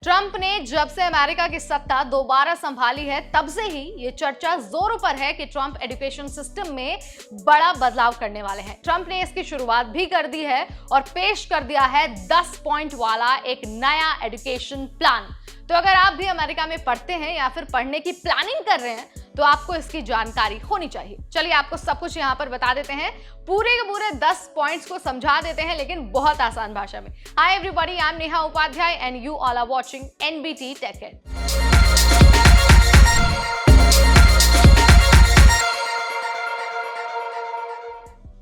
Trump ने जब से अमेरिका की सत्ता दोबारा संभाली है तब से ही ये चर्चा जोरों पर है कि ट्रंप एजुकेशन सिस्टम में बड़ा बदलाव करने वाले हैं। ट्रंप ने इसकी शुरुआत भी कर दी है और पेश कर दिया है 10 पॉइंट वाला एक नया एजुकेशन प्लान। तो अगर आप भी अमेरिका में पढ़ते हैं या फिर पढ़ने की प्लानिंग कर रहे हैं तो आपको इसकी जानकारी होनी चाहिए। चलिए आपको सब कुछ यहाँ पर बता देते हैं, पूरे के पूरे 10 पॉइंट्स को समझा देते हैं लेकिन बहुत आसान भाषा में। Hi everybody, I am Neha Upadhyay and you all are watching NBT tech.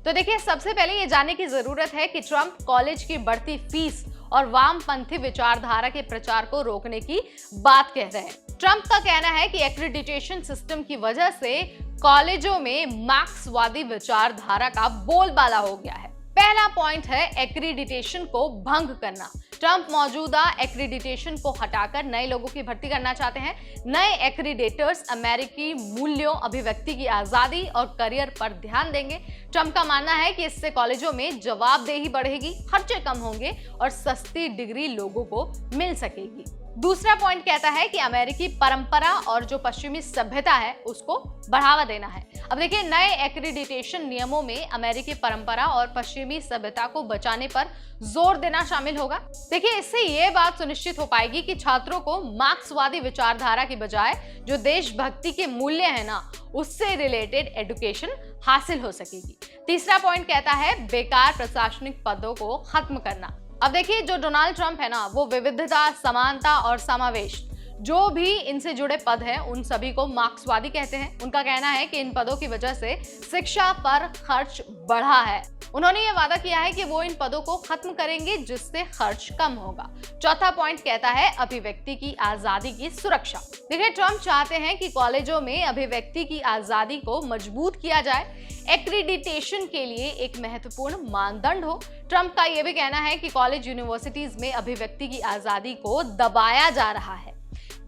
तो देखिए, सबसे पहले ये जानने की जरूरत है कि ट्रंप कॉलेज की बढ़ती फीस और वामपंथी विचारधारा के प्रचार को रोकने की बात कह रहे हैं। ट्रंप का कहना है कि एक्रीडिटेशन सिस्टम की वजह से कॉलेजों में मार्क्सवादी विचारधारा का बोलबाला हो गया है। पहला पॉइंट है एक्रीडिटेशन को भंग करना। ट्रंप मौजूदा एक्रीडिटेशन को हटाकर नए लोगों की भर्ती करना चाहते हैं। नए एक्रीडेटर्स अमेरिकी मूल्यों, अभिव्यक्ति की आजादी और करियर पर ध्यान देंगे। ट्रंप का मानना है कि इससे कॉलेजों में जवाबदेही बढ़ेगी, खर्चे कम होंगे और सस्ती डिग्री लोगों को मिल सकेगी। दूसरा पॉइंट कहता है कि अमेरिकी परंपरा और जो पश्चिमी सभ्यता है उसको बढ़ावा देना है। अब देखिए, नए एक्रीडिटेशन नियमों में अमेरिकी परंपरा और पश्चिमी सभ्यता को बचाने पर जोर देना शामिल होगा। देखिए, इससे ये बात सुनिश्चित हो पाएगी कि छात्रों को मार्क्सवादी विचारधारा की बजाय जो देशभक्ति के मूल्य है ना, उससे रिलेटेड एजुकेशन हासिल हो सकेगी। तीसरा पॉइंट कहता है बेकार प्रशासनिक पदों को खत्म करना। अब देखिए, जो डोनाल्ड ट्रंप है ना, वो विविधता, समानता और समावेश जो भी इनसे जुड़े पद हैं उन सभी को मार्क्सवादी कहते हैं। उनका कहना है कि इन पदों की वजह से शिक्षा पर खर्च बढ़ा है। उन्होंने ये वादा किया है कि वो इन पदों को खत्म करेंगे जिससे खर्च कम होगा। चौथा पॉइंट कहता है अभिव्यक्ति की आजादी की सुरक्षा। देखिए, ट्रंप चाहते हैं कि कॉलेजों में अभिव्यक्ति की आजादी को मजबूत किया जाए। एक्रीडिटेशन के लिए एक महत्वपूर्ण मानदंड हो। ट्रंप का यह भी कहना है कि कॉलेज यूनिवर्सिटीज में अभिव्यक्ति की आजादी को दबाया जा रहा है।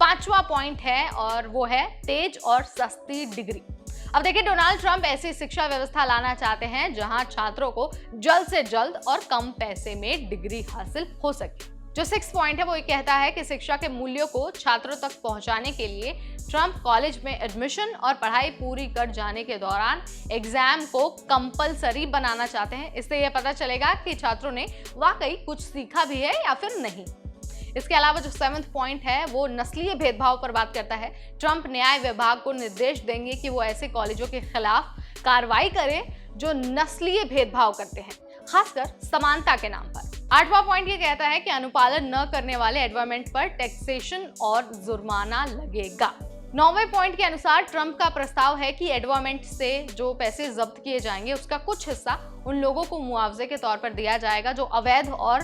पांचवा पॉइंट है और वो है तेज और सस्ती डिग्री। अब देखिए, डोनाल्ड ट्रंप ऐसी शिक्षा व्यवस्था लाना चाहते हैं जहां छात्रों को जल्द से जल्द और कम पैसे में डिग्री हासिल हो सके। जो 6 पॉइंट है वो ये कहता है कि शिक्षा के मूल्यों को छात्रों तक पहुंचाने के लिए ट्रंप कॉलेज में एडमिशन और पढ़ाई पूरी कर जाने के दौरान एग्जाम को कंपलसरी बनाना चाहते हैं। इससे यह पता चलेगा कि छात्रों ने वाकई कुछ सीखा भी है या फिर नहीं। इसके अलावा जो 7वां पॉइंट है वो नस्लीय भेदभाव पर बात करता है। ट्रंप न्याय विभाग को निर्देश देंगे कि वो ऐसे कॉलेजों के खिलाफ कार्रवाई करे जो नस्लीय भेदभाव करते हैं, खासकर समानता के नाम पर। 8वां पॉइंट ये कहता है कि अनुपालन न करने वाले एडवामेंट पर टैक्सेशन और जुर्माना लगेगा। 9वें पॉइंट के अनुसार ट्रंप का प्रस्ताव है कि एडवामेंट से जो पैसे जब्त किए जाएंगे उसका कुछ हिस्सा उन लोगों को मुआवजे के तौर पर दिया जाएगा जो अवैध और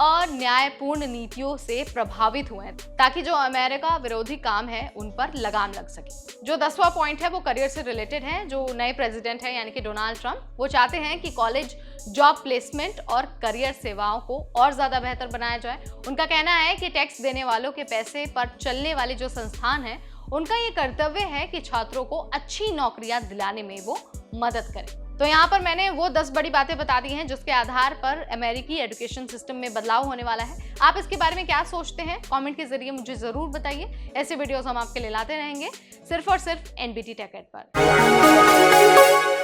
अन्यायपूर्ण नीतियों से प्रभावित हुए हैं, ताकि जो अमेरिका विरोधी काम है उन पर लगाम लग सके। जो 10वां पॉइंट है वो करियर से रिलेटेड है। जो नए प्रेसिडेंट है यानी कि डोनाल्ड ट्रंप, वो चाहते हैं कि कॉलेज जॉब प्लेसमेंट और करियर सेवाओं को और ज्यादा बेहतर बनाया जाए। उनका कहना है कि टैक्स देने वालों के पैसे पर चलने वाले जो संस्थान हैं उनका ये कर्तव्य है कि छात्रों को अच्छी नौकरियां दिलाने में वो मदद करें। तो यहाँ पर मैंने वो 10 बड़ी बातें बता दी हैं जिसके आधार पर अमेरिकी एजुकेशन सिस्टम में बदलाव होने वाला है। आप इसके बारे में क्या सोचते हैं? कमेंट के जरिए मुझे जरूर बताइए। ऐसे वीडियोस हम आपके लिए लाते रहेंगे सिर्फ और सिर्फ एनबीटी टेक पर।